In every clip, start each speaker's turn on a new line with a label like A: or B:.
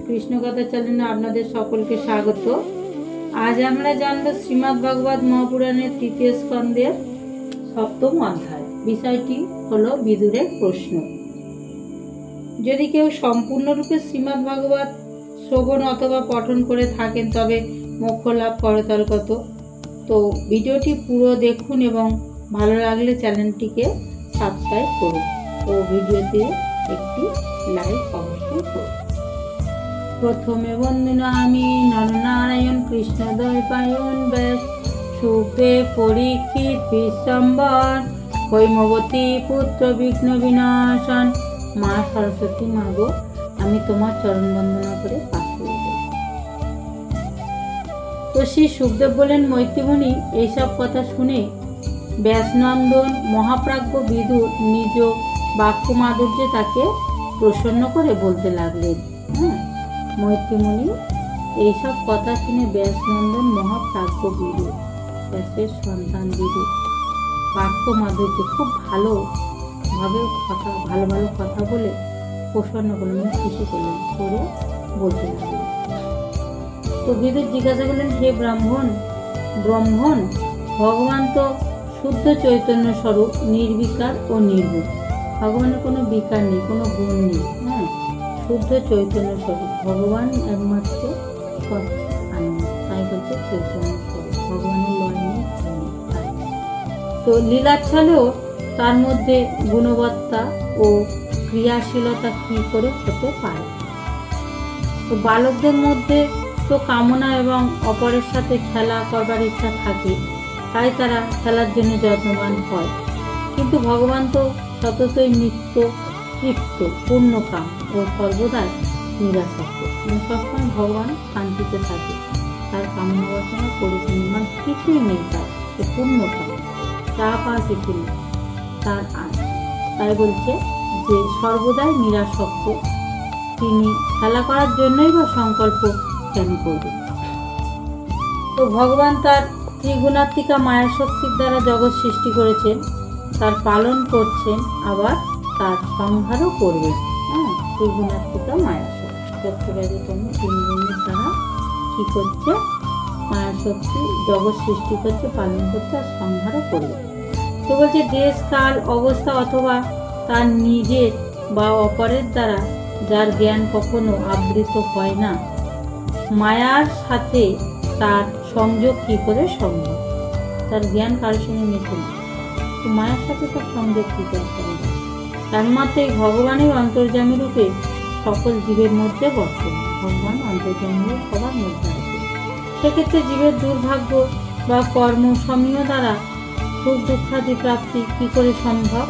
A: কৃষ্ণকথা চ্যানেলে আপনাদের সকলকে স্বাগত। আজ আমরা জানব শ্রীমদ্ ভাগবত মহাপুরাণের তৃতীয় স্কন্ধের সপ্তম অধ্যায়। বিষয়টি হলো বিদুরের প্রশ্ন। যদি কেউ সম্পূর্ণরূপে শ্রীমদ্ ভাগবত শ্রবণ অথবা পঠন করে থাকেন তবে মোক্ষ লাভ করতলগত। তো ভিডিওটি পুরো দেখুন এবং ভালো লাগলে চ্যানেলটিকে সাবস্ক্রাইব করুন ও ভিডিওতে একটি লাইক অবশ্যই করুন। প্রথমে বন্দনামি নরনারায়ণ কৃষ্ণ দ্বৈপায়ন ব্যাস সুখদেব পরীক্ষিত বিশ্বম্বর হৈমবতী পুত্র বিঘ্ন বিনাশন। মা সরস্বতী মাগো, আমি তোমার চরণ বন্দনা করে পাঠ করে দেব। তো শ্রী সুখদেব বলেন, মৈত্রীমণি, এইসব কথা শুনে ব্যাসনন্দন মহাপ্রাজ্ঞ বিদুর নিজ বাক্য মাধুর্যে তাকে প্রসন্ন করে বলতে লাগলেন। মৈত্রীমণি, এইসব কথা শুনে ব্যাসনন্দন মহাপ্রাজ্ঞ বিদুর, ব্যাসের সন্তান বিদুর বাক্য মাধুর্য খুব ভালোভাবে ভালো কথা বলে প্রসন্ন করলেন, খুশি করলেন করে বলতে লাগলেন। তো বিদুর জিজ্ঞাসা করলেন, হে ব্রাহ্মণ, ভগবান তো শুদ্ধ চৈতন্য স্বরূপ, নির্বিকার ও নির্গুণ। ভগবানের কোনো বিকার নেই, কোনো গুণ নেই। শুদ্ধ চৈতন্য স্বরূপ ভগবান, একমাত্র আনন্দ, তাই বলছে চৈতন্য স্বরূপ, ভগবানের লয় নেই। তো লীলাচ্ছলেও তার মধ্যে গুণবত্তা ও ক্রিয়াশীলতা কি করে হতে পারে? তো বালকদের মধ্যে তো কামনা এবং অপরের সাথে খেলা করবার ইচ্ছা থাকে, তাই তারা খেলার জন্য যত্নবান হয়। কিন্তু ভগবান তো সততই নিত্য তৃপ্ত, পূর্ণকাম ও সর্বদাই নিরাসক্ত। সবসময় ভগবান শান্তিতে থাকে, তার কামনা বাসনা পরিপূর্ণ কিছুই নেই, তার পূর্ণকাম, চা পাওয়া কিছু নেই তার। তাই বলছে যে সর্বদাই নিরাসক্ত, তিনি খেলা করার জন্যই বা সংকল্প কেন করবেন? তো ভগবান তার ত্রিগুণাত্মিকা মায়া শক্তির দ্বারা জগৎ সৃষ্টি করেছেন, তার পালন করছেন, আবার তার সংহারও করবেন। ত্রিগুণাত্মিকা মায়া শক্তি, যত্রব্যাধিতম তিন গুণের দ্বারা কি করছে? মায়া শক্তি জগৎ সৃষ্টি করছে, পালন করছে আর সংহারও করবে। তো বলছে দেশ, কাল, অবস্থা অথবা তার নিজের বা অপরের দ্বারা যার জ্ঞান কখনো আবৃত হয় না, মায়ার সাথে তার সংযোগ কি করে সম্ভব? তার জ্ঞান কারোর সঙ্গে মেশে না, তো মায়ের সাথে তার সংযোগ কি করে সম্ভব? তার মতে ভগবানের অন্তর্যামী রূপে সকল জীবের মধ্যে বর্তমান, ভগবান অন্তর্যামী রূপে সবার মধ্যে আছে। সেক্ষেত্রে জীবের দুর্ভাগ্য বা কর্ম সমীহ দ্বারা সুখ দুঃখাদি প্রাপ্তি কি করে সম্ভব?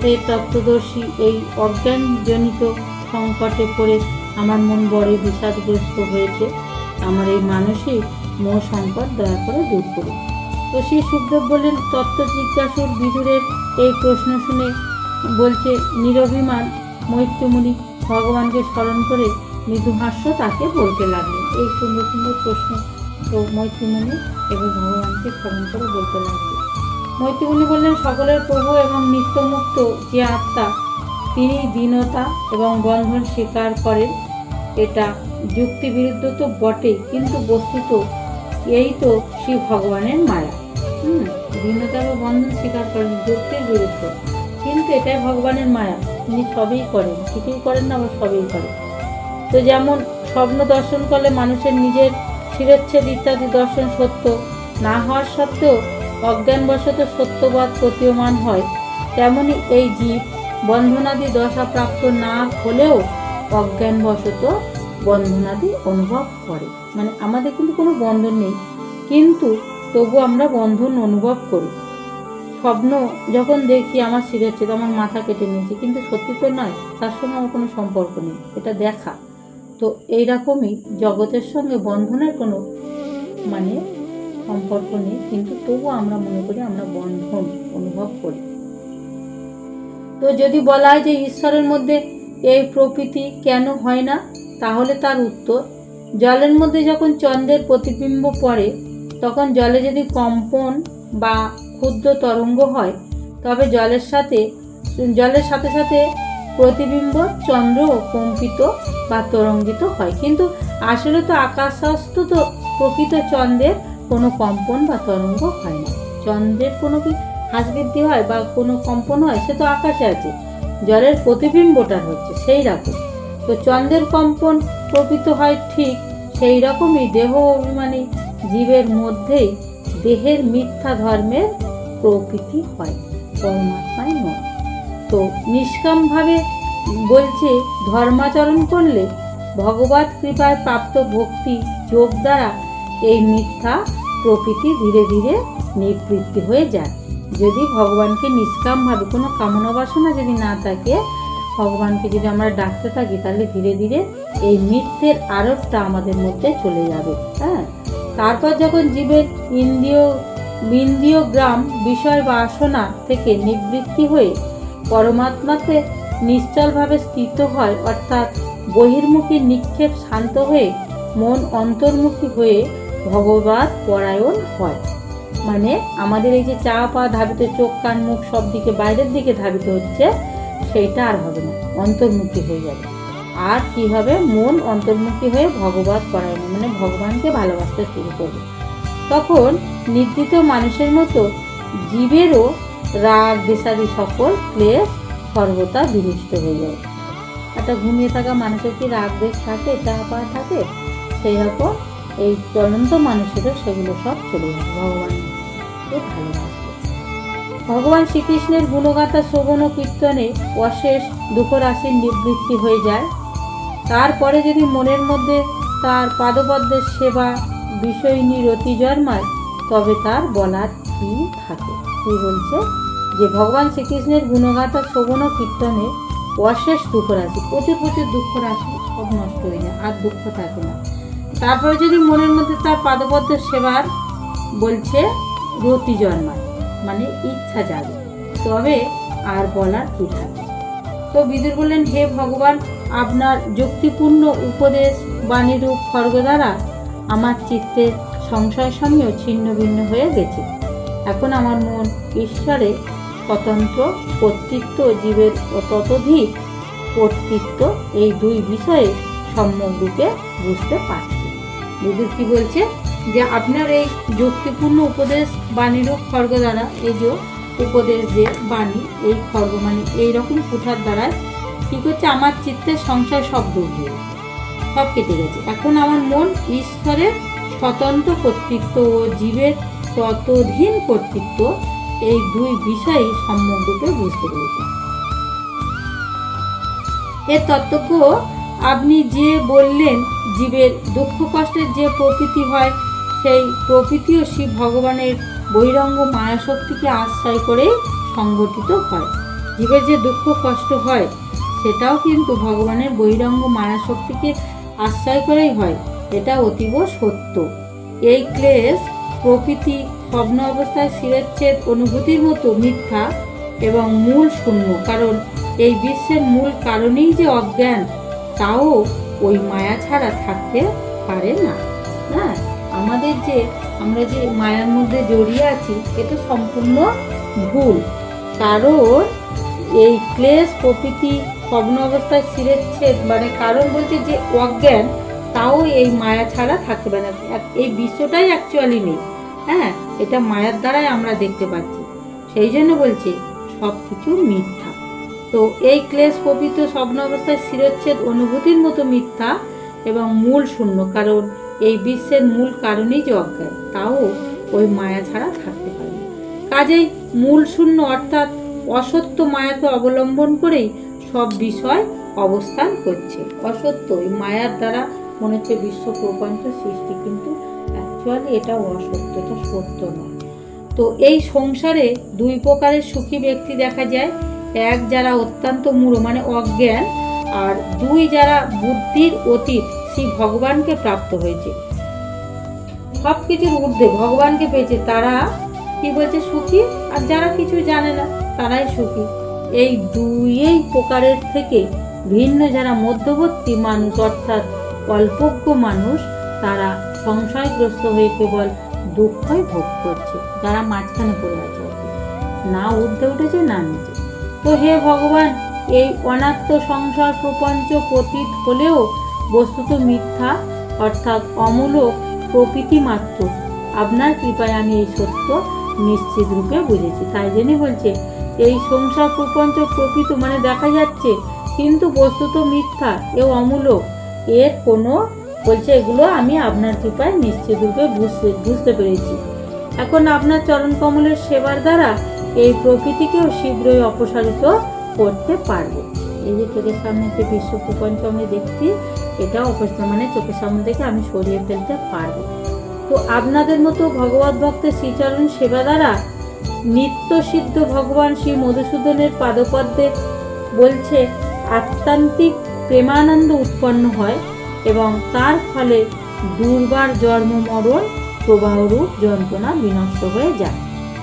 A: এই তত্ত্বদর্শী এই অজ্ঞানজনিত সংকটে পড়ে আমার মন বড়ই বিষাদগ্রস্ত হয়েছে। আমার এই মানসিক মোহ সংকট দয়া করে দূর করুন। তো শ্রী সুখদেব বললেন, তত্ত্ব জিজ্ঞাসুর বিদুরের এই প্রশ্ন শুনে বলছে নিরভিমান মৈত্রীমুনি ভগবানকে স্মরণ করে মৃদুহাস্য তাকে বলতে লাগলেন। এই সুন্দর সুন্দর প্রশ্ন তো মৈত্রীমুনি এবং ভগবানকে স্মরণ করে বলতে লাগলেন। মৈত্রীমুনি বললেন, সকলের প্রভু এবং নিত্যমুক্ত যে আত্মা, তিনি দীনতা এবং বন্ধন স্বীকার করেন। এটা যুক্তি বিরুদ্ধ তো বটেই, কিন্তু বস্তুত এই তো শ্রী ভগবানের মায়া। দীনতা বা বন্ধন স্বীকার করেন, যুক্তির বিরুদ্ধ, কিন্তু এটাই ভগবানের মায়া। তিনি সবই করেন, কিছুই করেন না, আবার সবই করেন। তো যেমন স্বপ্ন দর্শন করলে মানুষের নিজের শিরচ্ছেদ ইত্যাদি দর্শন সত্য না হওয়ার সত্ত্বেও অজ্ঞানবশত সত্যবাদ প্রতীয়মান হয়, তেমনি এই জীব বন্ধনাদি দশা প্রাপ্ত না হলেও অজ্ঞানবশত বন্ধনাদি অনুভব করে। মানে আমাদের কিন্তু কোনো বন্ধন নেই, কিন্তু তবু আমরা বন্ধন অনুভব করি। স্বপ্ন যখন দেখি আমার শিরচ্ছেদ, আমার মাথা কেটে নিয়েছে, কিন্তু সত্যি তো নয়, তার সঙ্গে আমার কোনো সম্পর্ক নেই, এটা দেখা। তো এইরকমই জগতের সঙ্গে বন্ধনের কোনো সম্পর্ক নেই, কিন্তু তবু আমরা মনে করি আমরা বন্ধন অনুভব করি। তো যদি বলা হয় যে ঈশ্বরের মধ্যে এই প্রকৃতি কেন হয় না, তাহলে তার উত্তর, জলের মধ্যে যখন চন্দ্রের প্রতিবিম্ব পড়ে, তখন জলে যদি কম্পন বা ক্ষুদ্র তরঙ্গ হয়, তবে জলের সাথে সাথে প্রতিবিম্ব চন্দ্র কম্পিত বা তরঙ্গিত হয়, কিন্তু আসলে তো আকাশস্থ তো প্রকৃত চন্দ্রের কোনো কম্পন বা তরঙ্গ হয় না। চন্দ্রের কোনো কি হ্রাস বৃদ্ধি হয় বা কোনো কম্পন হয়? সে তো আকাশে আছে, জলের প্রতিবিম্বটা হচ্ছে সেই রকম। তো চন্দ্রের কম্পন প্রকৃত হয় ঠিক সেই রকমই দেহ অভিমানী জীবের মধ্যেই দেহের মিথ্যা ধর্মের প্রকৃতি হয়, পরমাত্মায় নয়। তো নিষ্কামভাবে বলছে ধর্মাচরণ করলে ভগবত কৃপায় প্রাপ্ত ভক্তি যোগ দ্বারা এই মিথ্যা প্রকৃতি ধীরে ধীরে নিবৃত্তি হয়ে যায়। যদি ভগবানকে নিষ্কামভাবে কোনো কামনা বাসনা যদি না থাকে, ভগবানকে যদি আমরা ডাকতে থাকি, তাহলে ধীরে ধীরে এই মিথ্যের আরোপটা আমাদের মধ্যে চলে যাবে। হ্যাঁ, তারপর যখন জীবের ইন্দ্রিয় গ্রাম বিষয় বাসনা থেকে নিবৃত্তি হয়ে পরমাত্মাতে নিশ্চলভাবে স্থিত হয়, অর্থাৎ বহির্মুখী নিক্ষেপ শান্ত হয়ে মন অন্তর্মুখী হয়ে ভগবত পরায়ণ হয়। মানে আমাদের এই যে চা পা ধাবিত, চোখ কান মুখ সব দিকে বাইরের দিকে ধাবিত হচ্ছে, সেইটা আর হবে না, অন্তর্মুখী হয়ে যাবে। আর কি হবে? মন অন্তর্মুখী হয়ে ভগবত পরায়ণ, মানে ভগবানকে ভালোবাসতে শুরু করবে। তখন নিদ্রিত মানুষের মতো জীবেরও রাগ দেশাদি সকল ক্লেশ সর্বদা বিনষ্ট হয়ে যায়। একটা ঘুমিয়ে থাকা মানুষের কি রাগ দেশ থাকে, চা পা থাকে? সেই রকম এই চলন্ত মানুষেরও সেগুলো সব চলে যাবে, ভগবানকে ভালোবাসবে। ভগবান শ্রীকৃষ্ণের গুণগাথা শ্রবণ ও কীর্তনে অশেষ দুঃখরাশির নিবৃত্তি হয়ে যায়। তারপরে যদি মনের মধ্যে তার পাদপদ্মের সেবা বিষয়নী রতি জন্মায়, তবে তার বলার কি থাকে? কি বলছে যে ভগবান শ্রীকৃষ্ণের গুণগাথা শ্রবণ ও কীর্তনে অশেষ দুঃখরাশি, প্রচুর প্রচুর দুঃখরাশি সব নষ্ট হয়ে যায়, আর দুঃখ থাকে না। তারপরে যদি মনের মধ্যে তার পাদপদ্মের সেবার বলছে রতি জন্মায়, মানে ইচ্ছা জাগে, তবে আর বলার কি থাকে? তো বিদুর বললেন, হে ভগবান, আপনার যুক্তিপূর্ণ উপদেশ বাণীরূপ খড়গ দ্বারা আমার চিত্তের সংশয় সমূহ ছিন্ন ভিন্ন হয়ে গেছে। এখন আমার মন ঈশ্বরের স্বতন্ত্র কর্তৃত্ব, জীবের ততোধিক কর্তৃত্ব, এই দুই বিষয়ে সম্যক রূপে বুঝতে পারছে। বিদুর কি বলছে? যে আপনার এই যুক্তিপূর্ণ উপদেশ বাণীরূপ খড়গ দ্বারা, এই যে উপদেশ যে বাণী, এই খড়গ মানে এইরকম কুঠার দ্বারায় কি করছে? আমার চিত্তের সংশয় সব দূর হয়ে গেছে, সব কেটে গেছে। এখন আমার মন ঈশ্বরের স্বতন্ত্র কর্তৃত্ব ও জীবের ততোধীন কর্তৃত্ব, এই দুই বিষয় সম্যক রূপে বুঝতে পেরেছে। এর তত্ত্বজ্ঞ আপনি যে বললেন, জীবের দুঃখ কষ্টের যে প্রকৃতি হয়, সেই প্রকৃতিও শিব ভগবানের বহিরঙ্গ মায়াশক্তিকে আশ্রয় করে সংগঠিত হয়। জীবের যে দুঃখ কষ্ট হয়, সেটাও কিন্তু ভগবানের বহিরঙ্গ মায়াশক্তিকে আশ্রয় করেই হয়, এটা অতীব সত্য। এই ক্লেশ প্রকৃতি স্বপ্ন অবস্থায় শিরচ্ছেদ অনুভূতির মতো মিথ্যা এবং মূল শূন্য, কারণ এই বিশ্বের মূল কারণেই যে অজ্ঞান, তাও ওই মায়া ছাড়া থাকতে পারে না। হ্যাঁ, আমরা যে মায়ার মধ্যে জড়িয়ে আছি, এটা সম্পূর্ণ ভুল। কারণ এই ক্লেশ প্রকৃতি স্বপ্ন অবস্থায় শিরচ্ছেদ, মানে কারণ বলছে যে অজ্ঞান, তাও এই মায়া ছাড়া থাকতে পারে না। এই বিশ্বটাই অ্যাকচুয়ালি নেই। হ্যাঁ, এটা মায়ার দ্বারাই আমরা দেখতে পাচ্ছি, সেই জন্য বলছে সব কিছু মিথ্যা। তো এই ক্লেশ প্রকৃত স্বপ্ন অবস্থায় শিরচ্ছেদ অনুভূতির মতো মিথ্যা এবং মূল শূন্য, কারণ এই বিশ্বের মূল কারণেই যে অজ্ঞান, তাও ওই মায়া ছাড়া থাকতে পারে না। কাজেই মূল শূন্য অর্থাৎ অসত্য মায়াকে অবলম্বন করেই সব বিষয় অবস্থান করছে। অসত্য, এই মায়ার দ্বারা মনে হচ্ছে বিশ্ব প্রপঞ্চ সৃষ্টি, কিন্তু অ্যাকচুয়ালি এটা অসত্য, এটা সত্য নয়। তো এই সংসারে দুই প্রকারের সুখী ব্যক্তি দেখা যায়। এক, যারা অত্যন্ত মূঢ় মানে অজ্ঞান, আর দুই, যারা বুদ্ধির অতীত শ্রী ভগবানকে প্রাপ্ত হয়েছে, সব কিছুর ঊর্ধ্বে ভগবানকে পেয়েছে, তারা কি বলছে? সুখী। আর যারা কিছু জানে না, তারাই সুখী। এই দুই প্রকারের থেকে ভিন্ন যারা মধ্যবর্তী মানুষ, অর্থাৎ অল্পজ্ঞ মানুষ, তারা সংশয়গ্রস্ত হয়ে কেবল দুঃখই ভোগ করছে। যারা মাঝখানে পড়ে আছে, না ঊর্ধ্বে উঠেছে না নিচে। তো হে ভগবান, এই অনাত্ম সংসার প্রপঞ্চ পতিত হলেও বস্তুত মিথ্যা, অর্থাৎ অমূলক প্রকৃতি মাত্র। আপনার কৃপায় আমি এই সত্য নিশ্চিত রূপে বুঝেছি। তাই জন্যই বলছে এই সংসার প্রপঞ্চ প্রকৃত মানে দেখা যাচ্ছে, কিন্তু বস্তুত মিথ্যা, এও অমূলক, এর কোনো, বলছে এগুলো আমি আপনার কৃপায় নিশ্চিত রূপে বুঝতে পেরেছি। এখন আপনার চরণ কমলের সেবার দ্বারা এই প্রকৃতিকেও শীঘ্রই অপসারিত করতে পারবো। এই যে চোখের সামনে যে বিশ্ব প্রপঞ্চ আমি দেখছি, এটা অপসার মানে চোখের সামনে থেকে আমি সরিয়ে ফেলতে পারবো। তো আপনাদের মতো ভগবত ভক্তের শ্রীচরণ সেবা দ্বারা নিত্য সিদ্ধ ভগবান শ্রী মধুসূদনের পাদপদ্মের বলছে আত্মান্তিক প্রেমানন্দ উৎপন্ন হয় এবং তার ফলে দুর্বার জন্ম মরণ প্রবাহরূপ যন্ত্রণা বিনষ্ট হয়ে যায়।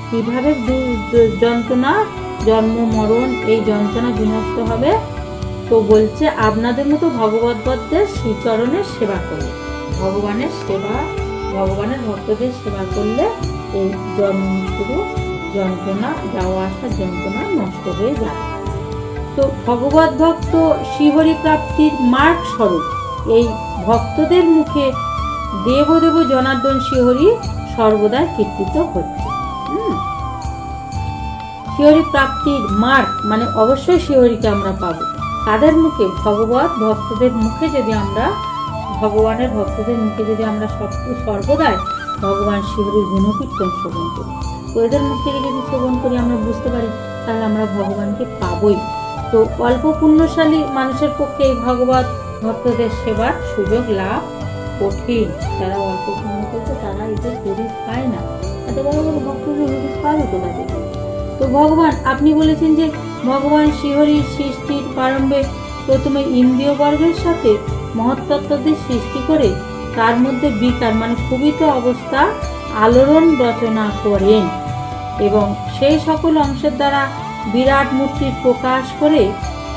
A: কিভাবে যন্ত্রণা, জন্ম মরণ, এই যন্ত্রণা বিনষ্ট হবে? তো বলছে আপনাদের মতো ভগবত ভক্তের শ্রীচরণের সেবা করলে, ভগবানের সেবা, ভগবানের ভক্তদের সেবা করলে এই জন্ম মৃত্যুর যন্ত্রণা, যাওয়া আসার যন্ত্রণা নষ্ট হয়ে যায়। তো ভগবত ভক্ত শ্রীহরি প্রাপ্তির মার্গ স্বরূপ এই ভক্তদের মুখে দেবদেব জনার্দন শ্রীহরি সর্বদাই কীর্তিত হচ্ছে। শ্রীহরি প্রাপ্তির মার্গ মানে অবশ্যই শ্রীহরিকে আমরা পাবো। তাদের মুখে, ভগবত ভক্তদের মুখে যদি আমরা, ভগবানের ভক্তদের মুখে যদি আমরা সর্বদাই ভগবান শ্রীহরির গুণকীর্তন শ্রবণ করি, তো এদের মুখ থেকে যদি শ্রবণ করি আমরা বুঝতে পারি, তাহলে আমরা ভগবানকে পাবই। তো অল্প পুণ্যশালী মানুষের পক্ষে এই ভগবত ভক্তদের সেবার সুযোগ লাভ কঠিন। যারা অল্প পুণ্য করছে তারা এদের হরিশ পায় না, এত বড় বড় ভক্তদের হরিশ পাবে কোথা থেকে? তো ভগবান, আপনি বলেছেন যে ভগবান শ্রীহরির সৃষ্টির প্রারম্ভে প্রথমে ইন্দ্রিয় বর্গের সাথে মহত্তত্ত্বদের সৃষ্টি করে তার মধ্যে বিকার মানে ক্ষুবিত অবস্থা আলোড়ন রচনা করেন এবং সেই সকল অংশের দ্বারা বিরাট মূর্তির প্রকাশ করে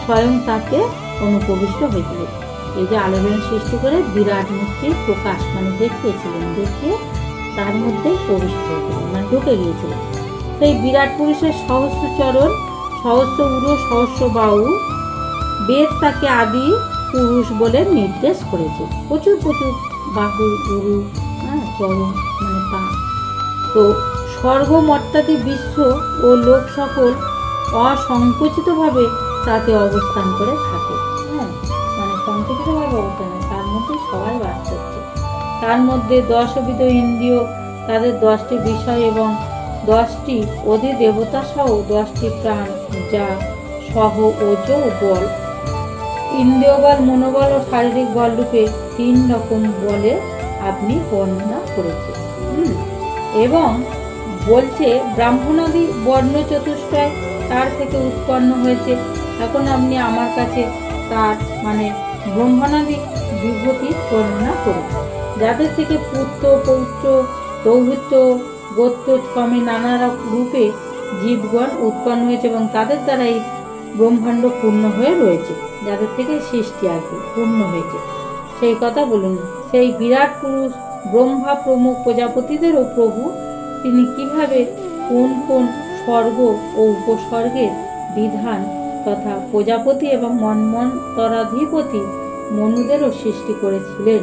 A: স্বয়ং তাকে অনুপ্রবিষ্ট হয়েছিল। এই যে আলোড়ন সৃষ্টি করে বিরাট মূর্তির প্রকাশ মানে দেখিয়েছিলেন, দেখিয়ে তার মধ্যে প্রবিষ্ট হয়েছিলেন মানে ঢুকে গিয়েছিলেন। সেই বিরাট পুরুষের সহস্র চরণ, সহস্র উরু, সহস্র বাহু, বেদ তাকে আদি পুরুষ বলে নির্দেশ করেছে। প্রচুর প্রচুর বাহু, উরু, চরণ মানে পা। তো স্বর্গ মর্তাদি বিশ্ব ও লোক সকল অসংকুচিতভাবে তাতে অবস্থান করে থাকে। মানে সংকুচিতভাবে অবস্থান, তার মধ্যে সবাই বাস করছে। তার মধ্যে 10বিধ ইন্দ্রিয়, তাদের 10টি বিষয় এবং 10টি অধিদেবতা সহ 10টি প্রাণ, যা সহ ওজ ও বল, ইন্দ্রিয় বল, মনোবল ও শারীরিক বল রূপে 3 রকম বলে আপনি বর্ণনা করেছেন। এবং বলছে ব্রাহ্মণাদি বর্ণ চতুষ্টয় তার থেকে উৎপন্ন হয়েছে। এখন আপনি আমার কাছে তার মানে ব্রহ্মণাদি বিভূতি বর্ণনা করুন, যাদের থেকে পুত্র, পৌত্র, দৌহিত্য, গোত্র ক্রমে নানা রূপে জীবগণ উৎপন্ন হয়েছে এবং তাদের দ্বারা এই ব্রহ্মাণ্ড পূর্ণ হয়ে রয়েছে, যাদের থেকে সৃষ্টি আর কি পূর্ণ হয়েছে সেই কথা বলুন। সেই বিরাট পুরুষ ব্রহ্মা প্রমুখ প্রজাপতিদেরও প্রভু, তিনি কিভাবে কোন কোন স্বর্গ ও উপস্বর্গের বিধান তথা প্রজাপতি এবং মন্বন্তরাধিপতি মনুদেরও সৃষ্টি করেছিলেন।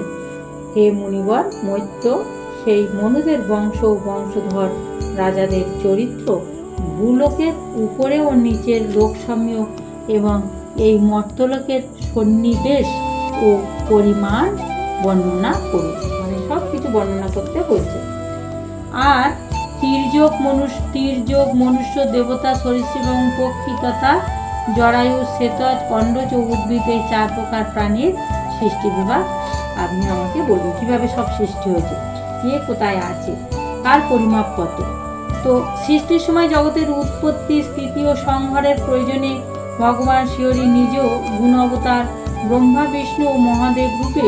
A: হে মুনিবর মৈত্র, সেই মনুদের বংশ ও বংশধর রাজাদের চরিত্র ভূলোকের উপরে ও নিচের লোকসমূহ এবং এই মর্তলোকের সন্নিবেশ ও পরিমাণ বর্ণনা করুন। মানে সব কিছু বর্ণনা করতে বলছে। আর তীর্যক মনুষ্য, দেবতা, সরীসৃপ এবং পক্ষী তথা জরায়ু, শ্বেতজ, অন্ডজ ও উদ্ভিদ, এই 4 প্রকার প্রাণীর সৃষ্টি বিভাগ আপনি আমাকে বলুন, কিভাবে সব সৃষ্টি হয়েছে, কে কোথায় আছে, কার পরিমাপ কত। তো সৃষ্টির সময় জগতের উৎপত্তি, স্থিতি ও সংহারের প্রয়োজনে ভগবান শ্রীহরি নিজেও গুণ অবতার ব্রহ্মা, বিষ্ণু ও মহাদেব রূপে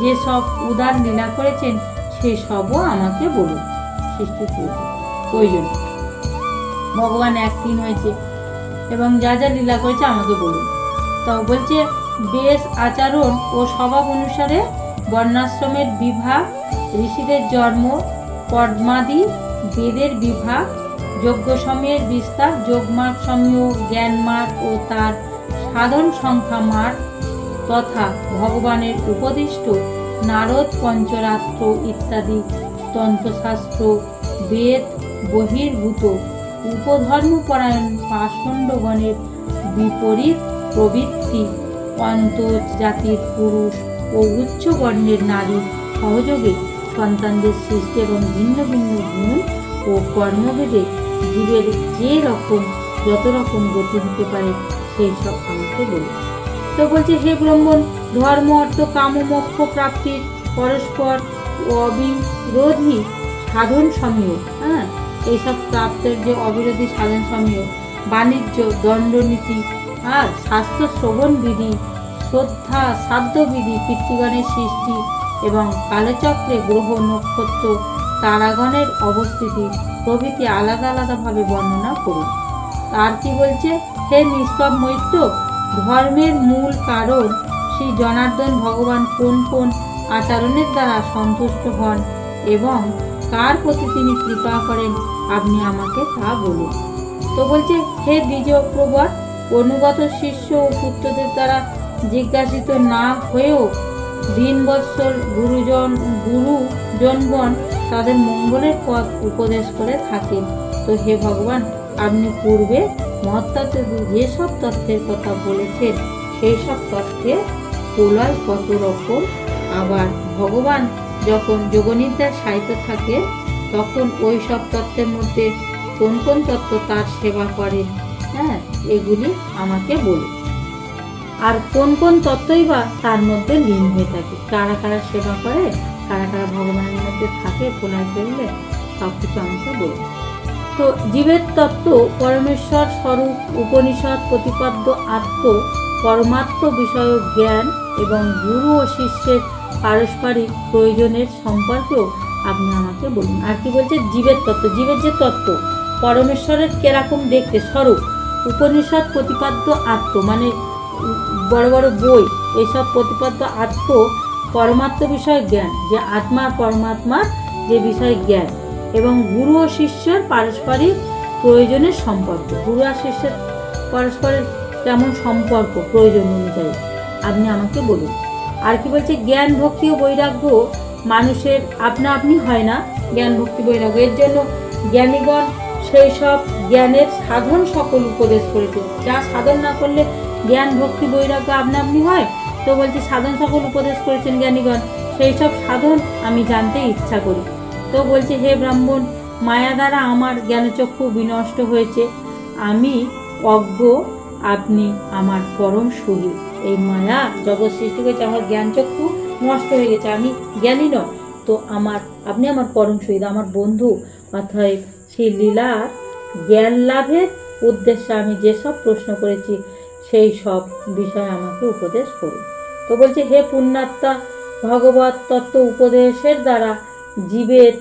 A: যে সব উদার লীলা করেছেন সে সবও আমাকে বলুন। সৃষ্টির প্রয়োজন ভগবান এক দিন হয়েছে এবং যা যা লীলা করেছে আমাকে বলুন। তো বলছে বেশ আচরণ ও স্বভাব অনুসারে বর্ণাশ্রমের বিভাগ, ঋষিদের জন্ম, পদ্মাদি, বেদের বিভাগ, যজ্ঞ সময়ের বিস্তার, যোগমার্গ সময়, জ্ঞান মার্গ ও তার সাধন সংখ্যা মার তথা ভগবানের উপদিষ্ট নারদ পঞ্চরাত্র ইত্যাদি তন্ত্রশাস্ত্র বেদ বহির্ভূত উপধর্মপরায়ণ পাষণ্ডগণের বিপরীত প্রবৃত্তি অন্তর্জাতির পুরুষ ও উচ্চ বর্ণের নারীর সহযোগে সন্তানদের সৃষ্টি এবং ভিন্ন ভিন্ন গুণ ও কর্মভেদে জীবের যত রকম গতি হতে পারে সেই সব আমাকে বলে। তো বলছে, হে ব্রাহ্মণ, ধর্ম অর্থ কাম মোক্ষ প্রাপ্তির পরস্পর অবিরোধী সাধন সমীহ, এইসব প্রাপ্তের যে অবিরোধী সাধন সমীহ, বাণিজ্য, দণ্ডনীতি আর শাস্ত্র শ্রবণ বিধি, শ্রদ্ধা সাধ্য বিধি, পিতৃগণের সৃষ্টি এবং কালচক্রে গ্রহ নক্ষত্র তারাগণের অবস্থিতি প্রভৃতি আলাদা আলাদাভাবে বর্ণনা করুন। তার কি বলছে, হে নিষ্পাপ মৈত্র, ধর্মের মূল কারণ শ্রী জনার্দন ভগবান কোন কোন আচরণের দ্বারা সন্তুষ্ট হন এবং কার প্রতি তিনি কৃপা করেন আপনি আমাকে তা বলুন। তো বলছে, হে দ্বিজ প্রবর, অনুগত শিষ্য ও পুত্রদের দ্বারা জিজ্ঞাসিত না হয়েও দিনবৎসর গুরুজনগণ তাদের মঙ্গলের পথ উপদেশ করে থাকেন। তো হে ভগবান, আপনি পূর্বে মহত্তত্ত্বে যেসব তত্ত্বের কথা বলেছেন সেই সব তত্ত্বের প্রলয় কত রকম, আবার ভগবান যখন যোগনিদ্রায় শায়িত থাকেন তখন ওই সব তত্ত্বের মধ্যে কোন কোন তত্ত্ব তার সেবা করেন, এগুলি আমাকে বলুন। আর কোন কোন তত্ত্বই বা তার মধ্যে লীন হয়ে থাকে, কারা কারা সেবা করে, কারা কারা ভগবানের মধ্যে থাকে প্রলয় করলে, সব কিছু আমাকে বলুন। তো জীবের তত্ত্ব পরমেশ্বর স্বরূপ উপনিষদ প্রতিপাদ্য আত্ম পরমাত্ম বিষয়ক জ্ঞান এবং গুরু ও শিষ্যের পারস্পরিক প্রয়োজনের সম্পর্কেও আপনি আমাকে বলুন। আর কি বলছে, জীবের তত্ত্ব, জীবের যে তত্ত্ব পরমেশ্বরের কেরকম দেখতে স্বরূপ, উপনিষদ প্রতিপাদ্য আত্ম মানে বড় বড় বই, এইসব প্রতিপাদ্য আত্ম পরমাত্ম বিষয় জ্ঞান, যে আত্মা পরমাত্মার যে বিষয় জ্ঞান, এবং গুরু ও শিষ্যের পারস্পরিক প্রয়োজনের সম্পর্ক, গুরু আর শিষ্যের পরস্পরের কেমন সম্পর্ক প্রয়োজন অনুযায়ী আপনি আমাকে বলুন। আর কি বলছে, জ্ঞান ভক্তি ও বৈরাগ্য মানুষের আপনা আপনি হয় না, জ্ঞান ভক্তি বৈরাগ্য, এর জন্য জ্ঞানীগণ সেই সব জ্ঞানের সাধন সকল উপদেশ করেছে। যা সাধন না করলে জ্ঞান ভক্তি বৈরাগ্য আপনা আপনি হয়, তো বলছে সাধন সকল উপদেশ করেছেন জ্ঞানীগণ, সেই সব সাধন আমি জানতে ইচ্ছা করি। তো বলছে, হে ব্রাহ্মণ, মায়া দ্বারা আমার জ্ঞানচক্ষু বিনষ্ট হয়েছে, আমি অজ্ঞ, আপনি আমার পরম সুহী। এই মায়া জগৎ সৃষ্টি করেছে, আমার জ্ঞানচক্ষু নষ্ট হয়ে গেছে, আমি জ্ঞানী নয়, তো আপনি আমার পরম সুহৃদ, আমার বন্ধু। অর্থাৎ সেই লীলার জ্ঞান লাভের উদ্দেশ্যে আমি যেসব প্রশ্ন করেছি সেই সব বিষয় আমাকে উপদেশ করুন। তো বলছে, হে পুণ্যাত্মা, ভগবত তত্ত্ব উপদেশের দ্বারা জীবের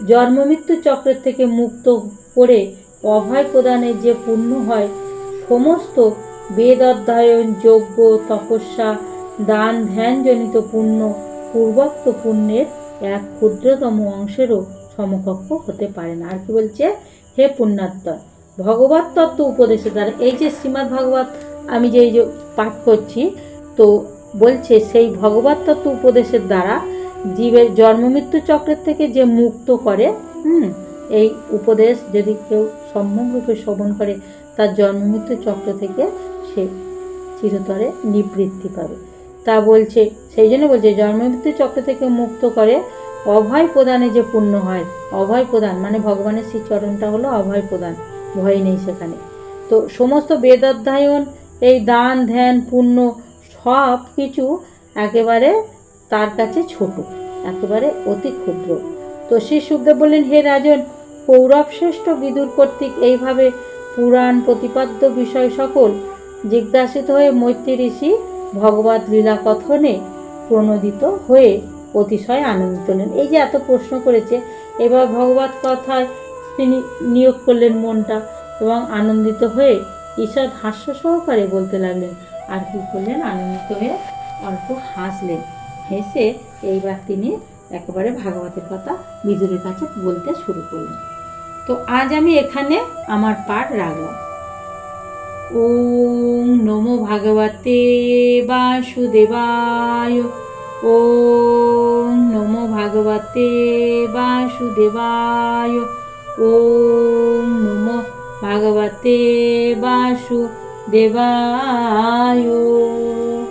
A: জন্মমৃত্যু চক্রের থেকে মুক্ত করে অভয় প্রদানে যে পুণ্য হয়, সমস্ত বেদ অধ্যয়ন, যজ্ঞ, তপস্যা, দান ধ্যানজনিত পুণ্য পূর্বোক্ত পুণ্যের এক ক্ষুদ্রতম অংশেরও সমকক্ষ হতে পারে না। আর কি বলছে, হে পুণ্যাত্মা, ভগবত তত্ত্ব উপদেশের দ্বারা, এই যে শ্রীমদ্ ভাগবত আমি যে পাঠ করছি, তো বলছে সেই ভগবত তত্ত্ব উপদেশের দ্বারা জীবের জন্মমৃত্যু চক্রের থেকে যে মুক্ত করে, এই উপদেশ যদি কেউ সম্যকরূপে শ্রবণ করে তার জন্মমৃত্যু চক্র থেকে সে চিরতরে নিবৃত্তি পাবে। তা বলছে, সেই জন্য বলছে জন্মমৃত্যু চক্র থেকে মুক্ত করে অভয় প্রদানে যে পুণ্য হয়, অভয় প্রদান মানে ভগবানের শ্রীচরণটা হলো অভয় প্রদান, ভয় নেই সেখানে। তো সমস্ত বেদ অধ্যয়ন, এই দান ধ্যান পুণ্য সব কিছু একেবারে তার কাছে ছোট, একেবারে অতি ক্ষুদ্র। তো শ্রী সুখদেব বললেন, হে রাজন, কৌরব শ্রেষ্ঠ বিদুর কর্তৃক এইভাবে পুরাণ প্রতিপাদ্য বিষয় সকল জিজ্ঞাসিত হয়ে মৈত্রী ঋষি ভগবত লীলা কথনে প্রণোদিত হয়ে অতিশয় আনন্দিত হলেন। এই যে এত প্রশ্ন করেছে, এবার ভগবত কথায় তিনি নিয়োগ করলেন মনটা এবং আনন্দিত হয়ে ঈষৎ হাস্য সহকারে বলতে লাগলেন। আর কি করলেন, আনন্দিত হয়ে অল্প হাসলেন, হেসে এইবার তিনি একেবারে ভাগবতের কথা বিদুরের কাছে বলতে শুরু করলেন। তো আজ আমি এখানে আমার পাঠ রাখলাম। ওং নমো ভগবতে বাসুদেবায়। ওং নমো ভগবতে বাসুদেবায়। ওং নমো ভগবতে বাসুদেবায়।